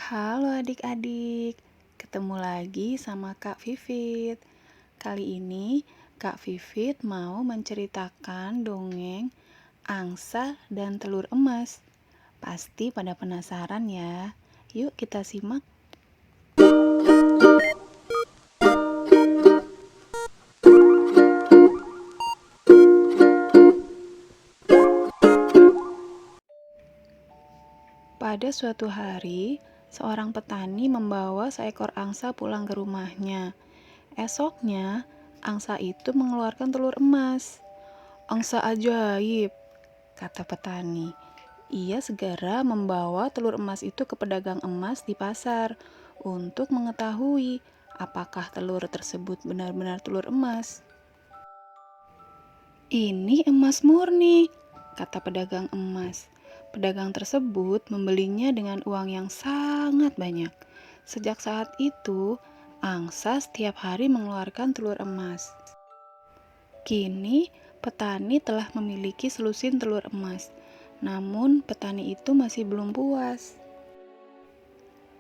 Halo adik-adik, ketemu lagi sama Kak Vivit. Kali ini Kak Vivit mau menceritakan dongeng Angsa dan Telur Emas. Pasti pada penasaran ya. Yuk kita simak. Pada suatu hari, seorang petani membawa seekor angsa pulang ke rumahnya. Esoknya, angsa itu mengeluarkan telur emas. "Angsa ajaib," kata petani. Ia segera membawa telur emas itu ke pedagang emas di pasar untuk mengetahui apakah telur tersebut benar-benar telur emas. "Ini emas murni," kata pedagang emas. Pedagang tersebut membelinya dengan uang yang sangat banyak. Sejak saat itu, angsa setiap hari mengeluarkan telur emas. Kini, petani telah memiliki selusin telur emas. Namun, petani itu masih belum puas.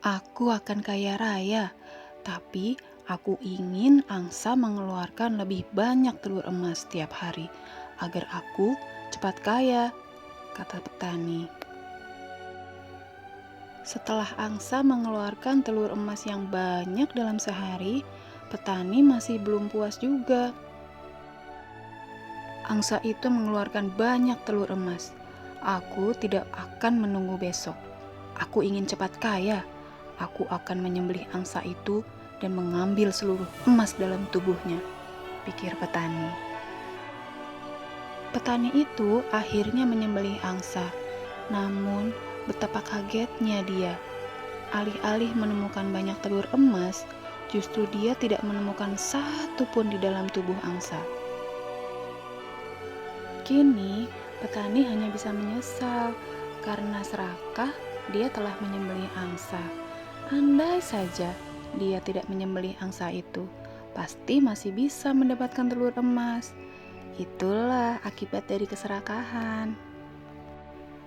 "Aku akan kaya raya, tapi aku ingin angsa mengeluarkan lebih banyak telur emas setiap hari agar aku cepat kaya," kata petani. Setelah angsa mengeluarkan telur emas yang banyak dalam sehari, petani masih belum puas juga. "Angsa itu mengeluarkan banyak telur emas. Aku tidak akan menunggu besok. Aku ingin cepat kaya. Aku akan menyembelih angsa itu dan mengambil seluruh emas dalam tubuhnya," pikir petani. Petani itu akhirnya menyembelih angsa. Namun, betapa kagetnya dia. Alih-alih menemukan banyak telur emas, justru dia tidak menemukan satu pun di dalam tubuh angsa. Kini, petani hanya bisa menyesal karena serakah dia telah menyembelih angsa. Andai saja dia tidak menyembelih angsa itu, pasti masih bisa mendapatkan telur emas. Itulah akibat dari keserakahan.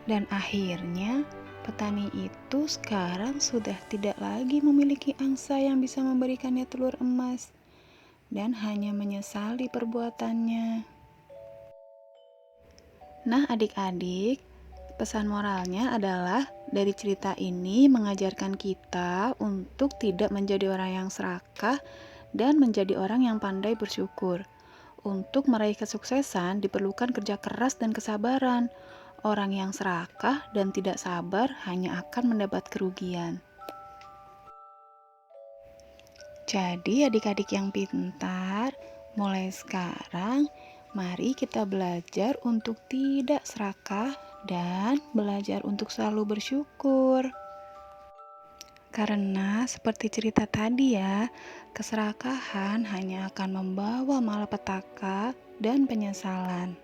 Dan akhirnya, petani itu sekarang sudah tidak lagi memiliki angsa yang bisa memberikannya telur emas dan hanya menyesali perbuatannya. Nah, adik-adik, pesan moralnya adalah dari cerita ini mengajarkan kita untuk tidak menjadi orang yang serakah dan menjadi orang yang pandai bersyukur. Untuk meraih kesuksesan diperlukan kerja keras dan kesabaran. Orang yang serakah dan tidak sabar hanya akan mendapat kerugian. Jadi adik-adik yang pintar, mulai sekarang mari kita belajar untuk tidak serakah dan belajar untuk selalu bersyukur. Karena seperti cerita tadi ya, keserakahan hanya akan membawa malapetaka dan penyesalan.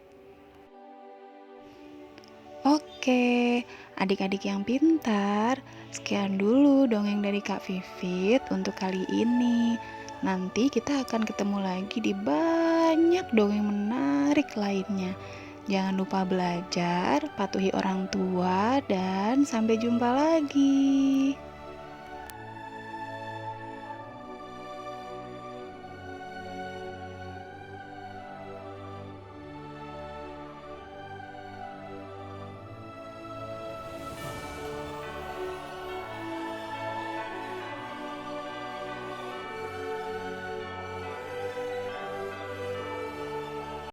Oke, adik-adik yang pintar, sekian dulu dongeng dari Kak Vivit untuk kali ini. Nanti kita akan ketemu lagi di banyak dongeng menarik lainnya. Jangan lupa belajar, patuhi orang tua, dan sampai jumpa lagi.